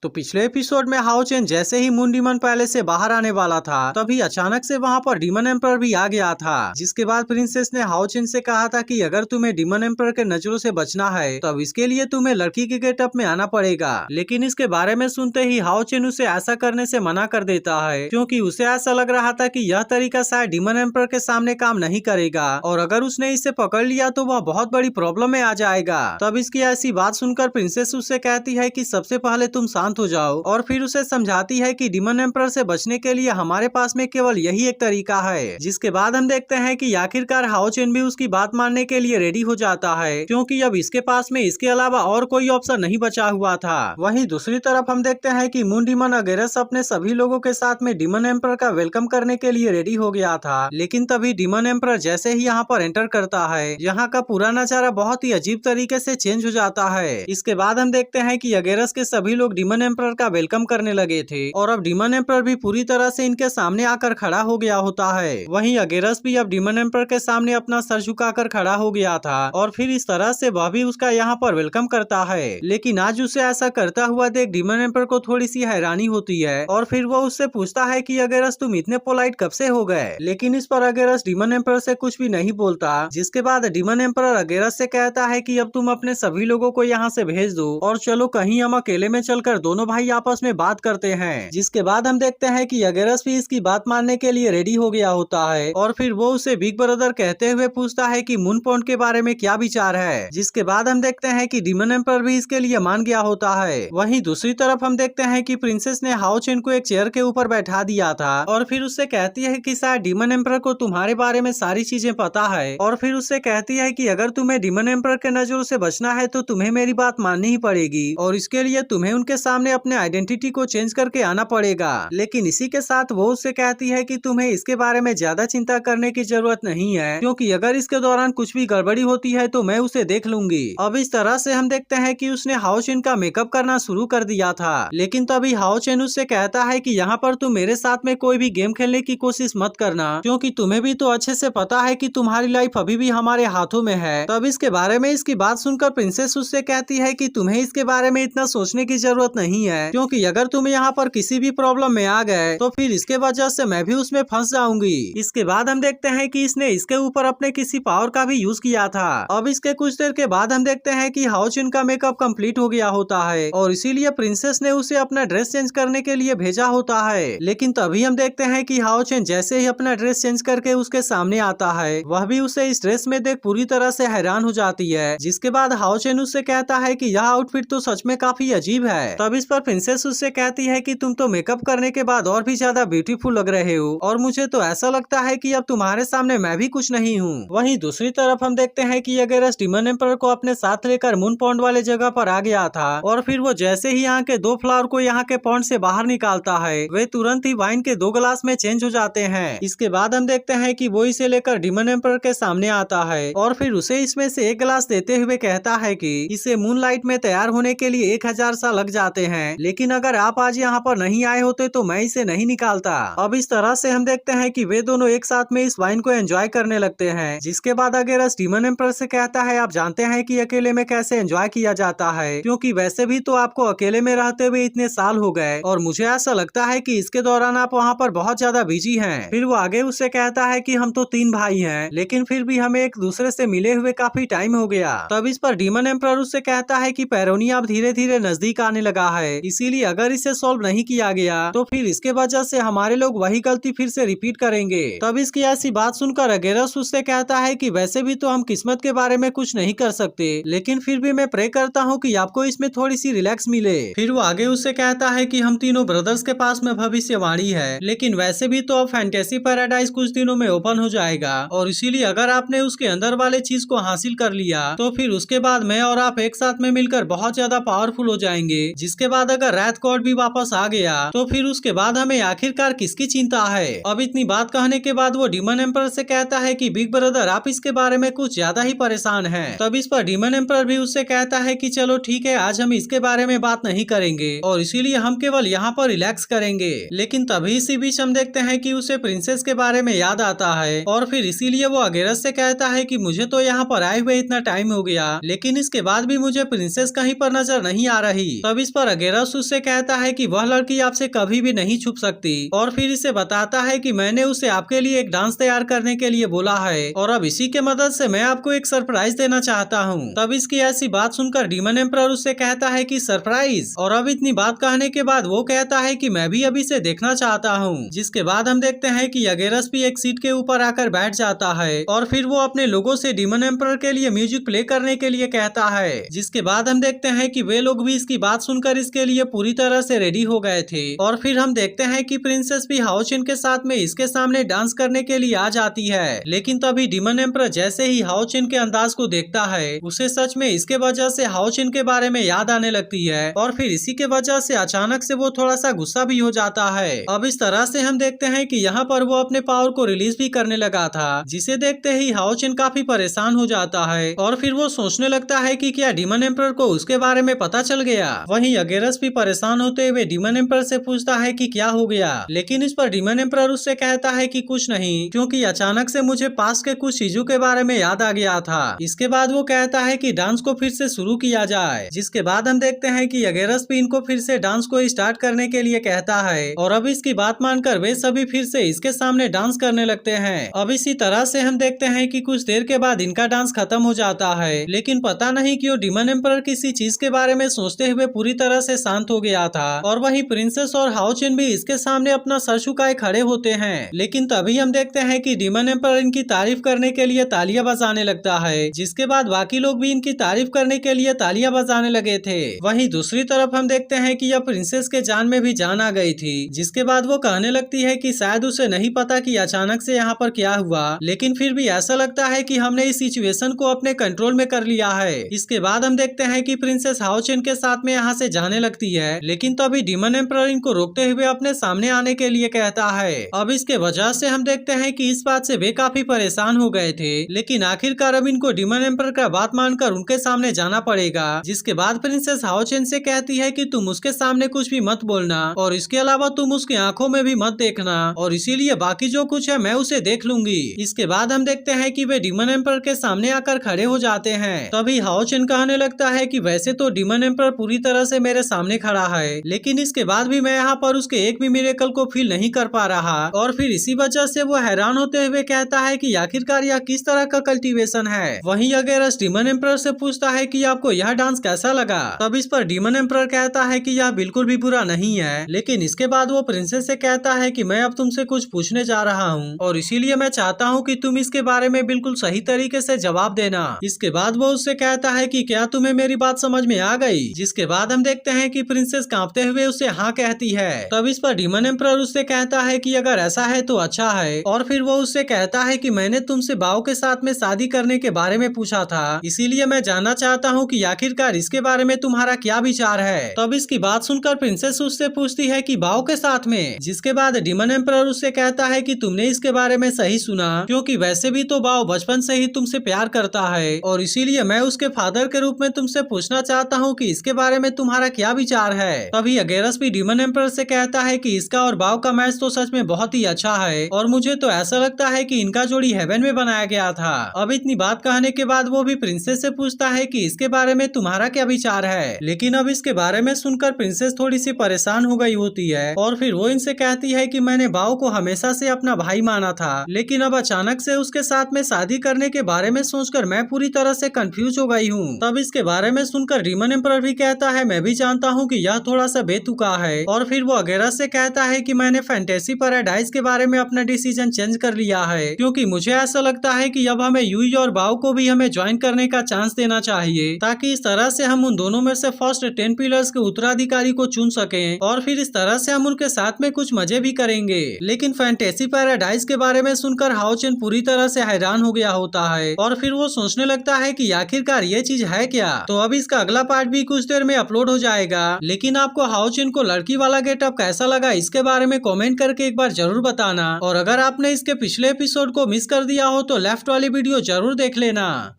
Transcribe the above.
तो पिछले एपिसोड में हाओ चेन जैसे ही मून डीमन पैलेस से बाहर आने वाला था तभी अचानक से वहाँ पर डीमन एम्पर भी आ गया था। जिसके बाद प्रिंसेस ने हाओ चेन से कहा था कि अगर तुम्हें डीमन एम्पर के नजरों से बचना है तो अब इसके लिए तुम्हें लड़की के गेटअप में आना पड़ेगा। लेकिन इसके बारे में सुनते ही हाओ चेन उसे ऐसा करने से मना कर देता है, क्योंकि उसे ऐसा लग रहा था कि यह तरीका शायद डीमन एम्पर के सामने काम नहीं करेगा और अगर उसने इसे पकड़ लिया तो वह बहुत बड़ी प्रॉब्लम में आ जाएगा। तब इसकी ऐसी बात सुनकर प्रिंसेस उससे कहती है कि सबसे पहले तुम शांत हो जाओ और फिर उसे समझाती है कि डीमन एम्पर से बचने के लिए हमारे पास में केवल यही एक तरीका है। जिसके बाद हम देखते हैं कि आखिरकार हाओ चेन भी उसकी बात मानने के लिए रेडी हो जाता है, क्योंकि अब इसके पास में इसके अलावा और कोई ऑप्शन नहीं बचा हुआ था। वहीं दूसरी तरफ हम देखते हैं कि मून डीमन अगेरस अपने सभी लोगों के साथ में डीमन एम्पर का वेलकम करने के लिए रेडी हो गया था। लेकिन तभी डीमन एम्पर जैसे ही यहाँ पर एंटर करता है, यहाँ का पूरा नजारा बहुत ही अजीब तरीके से चेंज हो जाता है। इसके बाद हम देखते हैं कि अगेरस के सभी लोग डीमन एम्पर का वेलकम करने लगे थे और अब डीमन एम्पर भी पूरी तरह से इनके सामने आकर खड़ा हो गया होता है। वहीं अगेरस भी अब डीमन एम्पर के सामने अपना सर झुकाकर खड़ा हो गया था और फिर इस तरह से वह भी उसका यहाँ पर वेलकम करता है। लेकिन आज उसे ऐसा करता हुआ देख डीमन एम्पर को थोड़ी सी हैरानी होती है और फिर वो उससे पूछता है कि अगेरस तुम इतने पोलाइट कब से हो गए। लेकिन इस पर अगेरस डीमन एम्पर से कुछ भी नहीं बोलता। जिसके बाद डीमन एम्पर अगेरस से कहता है कि अब तुम अपने सभी लोगों को यहाँ से भेज दो और चलो कहीं हम अकेले में चलकर दोनों भाई आपस में बात करते हैं। जिसके बाद हम देखते हैं कि अगेरस भी इसकी बात मानने के लिए रेडी हो गया होता है और फिर वो उसे बिग ब्रदर कहते हुए पूछता है कि मून पॉन्ड के बारे में क्या विचार है। जिसके बाद हम देखते हैं कि डीमन एम्पर भी इसके लिए मान गया होता है। वहीं दूसरी तरफ हम देखते हैं कि प्रिंसेस ने हाओ चेन को एक चेयर के ऊपर बैठा दिया था और फिर उससे कहती है कि शायद डीमन एम्पर को तुम्हारे बारे में सारी चीजें पता है और फिर उससे कहती है कि अगर तुम्हें डीमन एम्पर के नजरों से बचना है तो तुम्हें मेरी बात माननी ही पड़ेगी और इसके लिए तुम्हें उनके सामने अपने आइडेंटिटी को चेंज करके आना पड़ेगा। लेकिन इसी के साथ वो उससे कहती है कि तुम्हें इसके बारे में ज्यादा चिंता करने की जरूरत नहीं है, क्योंकि अगर इसके दौरान कुछ भी गड़बड़ी होती है तो मैं उसे देख लूंगी। अब इस तरह से हम देखते हैं कि उसने हाओ चेन का मेकअप करना शुरू कर दिया था। लेकिन तभी हाओ चेन उससे कहता है कि यहाँ पर तुम मेरे साथ में कोई भी गेम खेलने की कोशिश मत करना, क्योंकि तुम्हें भी तो अच्छे से पता है कि तुम्हारी लाइफ अभी भी हमारे हाथों में है। तब इसके बारे में इसकी बात सुनकर प्रिंसेस उससे कहती है कि तुम्हें इसके बारे में इतना सोचने की जरूरत नहीं है, क्योंकि अगर तुम यहाँ पर किसी भी प्रॉब्लम में आ गए तो फिर इसके वजह से मैं भी उसमें फंस जाऊंगी। इसके बाद हम देखते हैं कि इसने इसके ऊपर अपने किसी पावर का भी यूज किया था। अब इसके कुछ देर के बाद हम देखते हैं कि हाओ चेन का मेकअप कंप्लीट हो गया होता है और इसीलिए प्रिंसेस ने उसे अपना ड्रेस चेंज करने के लिए भेजा होता है। लेकिन तभी हम देखते हैं कि हाओ चेन जैसे ही अपना ड्रेस चेंज करके उसके सामने आता है, वह भी उसे इस ड्रेस में देख पूरी तरह से हैरान हो जाती है। जिसके बाद हाओ चेन उससे कहता है कि यह आउटफिट तो सच में काफी अजीब है। तब इस पर प्रिंसेस उससे कहती है कि तुम तो मेकअप करने के बाद और भी ज्यादा ब्यूटीफुल लग रहे हो और मुझे तो ऐसा लगता है कि अब तुम्हारे सामने मैं भी कुछ नहीं हूँ। वहीं दूसरी तरफ हम देखते हैं कि अगेरस डीमन एम्पर को अपने साथ लेकर मून पॉन्ड वाले जगह पर आ गया था और फिर वो जैसे ही यहाँ के 2 फ्लावर को यहाँ के पॉन्ड से बाहर निकालता है, वे तुरंत ही वाइन के 2 ग्लास में चेंज हो जाते हैं। इसके बाद हम देखते हैं कि वो इसे लेकर डीमन एम्पर के सामने आता है और फिर उसे इसमें से 1 गिलास देते हुए कहता है कि इसे मूनलाइट में तैयार होने के लिए 1000 साल लग जाते हैं, लेकिन अगर आप आज यहाँ पर नहीं आए होते तो मैं इसे नहीं निकालता। अब इस तरह से हम देखते हैं कि वे दोनों एक साथ में इस वाइन को एंजॉय करने लगते हैं। जिसके बाद अगेरस डीमन एम्पर से कहता है आप जानते हैं कि अकेले में कैसे एंजॉय किया जाता है, क्योंकि वैसे भी तो आपको अकेले में रहते हुए इतने साल हो गए और मुझे ऐसा लगता है कि इसके दौरान आप वहाँ पर बहुत ज्यादा बिजी हैं। फिर वो आगे उससे कहता है कि हम तो 3 भाई हैं, लेकिन फिर भी हमें एक दूसरे से मिले हुए काफी टाइम हो गया। तब इस पर डीमन एम्पर उससे कहता है कि पैरोनी अब धीरे धीरे नजदीक आने लगा है, इसीलिए अगर इसे सॉल्व नहीं किया गया तो फिर इसके वजह से हमारे लोग वही गलती फिर से रिपीट करेंगे। तब इसकी ऐसी बात सुनकर अगेरस उससे कहता है कि वैसे भी तो हम किस्मत के बारे में कुछ नहीं कर सकते, लेकिन फिर भी मैं प्रे करता हूँ कि आपको इसमें थोड़ी सी रिलैक्स मिले। फिर वो आगे उससे कहता है कि हम तीनों ब्रदर्स के पास में भविष्यवाणी है, लेकिन वैसे भी तो अब फैंटेसी पैराडाइज कुछ दिनों में ओपन हो जाएगा और इसीलिए अगर आपने उसके अंदर वाले चीज को हासिल कर लिया तो फिर उसके बाद मैं और आप एक साथ में मिलकर बहुत ज्यादा पावरफुल हो जाएंगे। जिसके बाद अगर रैथ गॉड भी वापस आ गया तो फिर उसके बाद हमें आखिरकार किसकी चिंता है। अब इतनी बात कहने के बाद वो डीमन एम्पर से कहता है कि बिग ब्रदर आप इसके बारे में कुछ ज्यादा ही परेशान हैं। तब इस पर डीमन एम्पर भी उससे कहता है कि चलो ठीक है, आज हम इसके बारे में बात नहीं करेंगे और इसीलिए हम केवल यहाँ पर रिलैक्स करेंगे। लेकिन तभी इसी बीच हम देखते हैं कि उसे प्रिंसेस के बारे में याद आता है और फिर इसीलिए वो अगेरस से कहता है कि मुझे तो यहाँ पर आए हुए इतना टाइम हो गया, लेकिन इसके बाद भी मुझे प्रिंसेस कहीं पर नजर नहीं आ रही। तब इस पर अगेरस उससे कहता है कि वह लड़की आपसे कभी भी नहीं छुप सकती और फिर इसे बताता है कि मैंने उसे आपके लिए एक डांस तैयार करने के लिए बोला है और अब इसी के मदद से मैं आपको एक सरप्राइज देना चाहता हूँ। तब इसकी ऐसी बात सुनकर डीमन एम्परर उससे कहता है कि सरप्राइज, और अब इतनी बात कहने के बाद वो कहता है कि मैं भी अभी से देखना चाहता हूँ। जिसके बाद हम देखते हैं कि अगेरस भी एक सीट के ऊपर आकर बैठ जाता है और फिर वो अपने लोगों से डीमन एम्परर के लिए म्यूजिक प्ले करने के लिए कहता है। जिसके बाद हम देखते हैं कि वे लोग भी इसकी बात सुनकर इसके लिए पूरी तरह से रेडी हो गए थे और फिर हम देखते हैं कि प्रिंसेस भी हाओचिन के साथ में इसके सामने डांस करने के लिए आ जाती है। लेकिन तभी डीमन एम्परर जैसे ही हाओचिन के अंदाज को देखता है उसे सच में इसके वजह से हाओचिन के बारे में याद आने लगती है और फिर इसी के वजह से अचानक से वो थोड़ा सा गुस्सा भी हो जाता है। अब इस तरह से हम देखते हैं कि यहाँ पर वो अपने पावर को रिलीज भी करने लगा था, जिसे देखते ही हाओचिन काफी परेशान हो जाता है और फिर वो सोचने लगता है कि क्या डीमन एम्परर को उसके बारे में पता चल गया। वहीं अगेरस भी परेशान होते हुए डीमन एम्परर से पूछता है कि क्या हो गया, लेकिन इस पर डीमन एम्परर उससे कहता है कि कुछ नहीं, क्योंकि अचानक से मुझे पास के कुछ चीजों के बारे में याद आ गया था। इसके बाद वो कहता है कि डांस को फिर से शुरू किया जाए। जिसके बाद हम देखते हैं कि अगेरस भी इनको फिर से डांस को स्टार्ट करने के लिए कहता है और अब इसकी बात मानकर वे सभी फिर से इसके सामने डांस करने लगते हैं। अब इसी तरह से हम देखते हैं कि कुछ देर के बाद इनका डांस खत्म हो जाता है, लेकिन पता नहीं क्यों डीमन एम्परर किसी चीज के बारे में सोचते हुए पूरी तरह से शांत हो गया था और वही प्रिंसेस और हाओचिन भी इसके सामने अपना सर झुकाए खड़े होते हैं। लेकिन तभी हम देखते हैं कि डीमन एम्परर इनकी तारीफ करने के लिए तालियां बजाने लगता है, जिसके बाद बाकी लोग भी इनकी तारीफ करने के लिए तालियां बजाने लगे थे। वहीं दूसरी तरफ हम देखते हैं कि यह प्रिंसेस के जान में भी जान आ गई थी। जिसके बाद वो कहने लगती है कि शायद उसे नहीं पता कि अचानक से यहाँ पर क्या हुआ, लेकिन फिर भी ऐसा लगता है कि हमने इस सिचुएशन को अपने कंट्रोल में कर लिया है। इसके बाद हम देखते हैं कि प्रिंसेस हाओचिन के साथ में यहाँ से जाने लगती है, लेकिन तभी डीमन एम्परर इनको रोकते हुए अपने सामने आने के लिए कहता है। अब इसके वजह से हम देखते हैं कि इस बात से वे काफी परेशान हो गए थे, लेकिन आखिरकार अब इनको डीमन एम्परर का बात मानकर उनके सामने जाना पड़ेगा। जिसके बाद प्रिंसेस हाओचिन से कहती है कि तुम उसके सामने कुछ भी मत बोलना और इसके अलावा तुम उसकी आंखों में भी मत देखना, और इसीलिए बाकी जो कुछ है मैं उसे देख लूंगी। इसके बाद हम देखते हैं कि वे डीमन एम्परर के सामने आकर खड़े हो जाते हैं। तभी हाओचिन कहने लगता है कि वैसे तो डीमन एम्परर पूरी तरह से मेरे सामने खड़ा है, लेकिन इसके बाद भी मैं यहाँ पर उसके एक भी मिरेकल को फील नहीं कर पा रहा, और फिर इसी वजह से वो हैरान होते हुए कहता है कि आखिरकार यह किस तरह का कल्टीवेशन है। वहीं अगेरस डीमन एम्परर से पूछता है कि आपको यह डांस कैसा लगा। तब इस पर डीमन एम्परर कहता है कि यह बिल्कुल भी बुरा नहीं है, लेकिन इसके बाद वो प्रिंसेस से कहता है कि मैं अब तुमसे कुछ पूछने जा रहा हूँ और इसीलिए मैं चाहता हूँ कि तुम इसके बारे में बिल्कुल सही तरीके से जवाब देना। इसके बाद वो उससे कहता है कि क्या तुम्हें मेरी बात समझ में आ गई। जिसके बाद हम देखते हैं कि प्रिंसेस कांपते हुए उससे हाँ कहती है। तब इस पर डीमन एम्परर उससे कहता है कि अगर ऐसा है तो अच्छा है, और फिर वो उससे कहता है कि मैंने तुमसे बाओ के साथ में शादी करने के बारे में पूछा था, इसीलिए मैं जानना चाहता हूँ कि आखिरकार इसके बारे में तुम्हारा क्या विचार है। तब इसकी बात सुनकर प्रिंसेस उससे पूछती है कि बाओ के साथ में। जिसके बाद डीमन एम्परर उससे कहता है कि तुमने इसके बारे में सही सुना, क्योंकि वैसे भी तो बाओ बचपन से ही तुमसे प्यार करता है, और इसीलिए मैं उसके फादर के रूप में तुमसे पूछना चाहता हूँ कि इसके बारे में तुम्हारा क्या विचार है। तभी अगेरस भी डीमन एम्परर से कहता है कि इसका और बाओ का मैच तो सच में बहुत ही अच्छा है, और मुझे तो ऐसा लगता है कि इनका जोड़ी हेवन में बनाया गया था। अब इतनी बात कहने के बाद वो भी प्रिंसेस से पूछता है कि इसके बारे में तुम्हारा क्या विचार है। लेकिन अब इसके बारे में सुनकर प्रिंसेस थोड़ी सी परेशान हो गई होती है, और फिर वो इनसे कहती है कि मैंने बाओ को हमेशा से अपना भाई माना था, लेकिन अब अचानक से उसके साथ में शादी करने के बारे में सोचकर मैं पूरी तरह से कंफ्यूज हो गई हूँ। तब इसके बारे में सुनकर डीमन एम्परर भी कहता है मैं भी जानता हूँ कि यह थोड़ा सा बेतुका है, और फिर वो अगेरस से कहता है कि मैंने फैंटेसी पैराडाइज के बारे में अपना डिसीजन चेंज कर लिया है, क्योंकि मुझे ऐसा लगता है कि अब हमें यूई और बाओ को भी हमें ज्वाइन करने का चांस देना चाहिए, ताकि इस तरह से हम उन दोनों में से फर्स्ट 10 पिलर्स के उत्तराधिकारी को चुन सकें, और फिर इस तरह से हम उनके साथ में कुछ मजे भी करेंगे। लेकिन फैंटेसी पैराडाइज के बारे में सुनकर हाओचिन पूरी तरह से हैरान हो गया होता है, और फिर वो सोचने लगता है कि आखिरकार ये चीज है क्या। तो अब इसका अगला पार्ट भी कुछ देर में अपलोड हो जाएगा। लेकिन आपको हाओचिन को लड़की वाला गेटअप कैसा लगा इसके बारे में कमेंट करके एक बार जरूर बताना, और अगर आपने इसके पिछले एपिसोड को मिस कर दिया हो तो लेफ्ट वाली वीडियो जरूर देख लेना।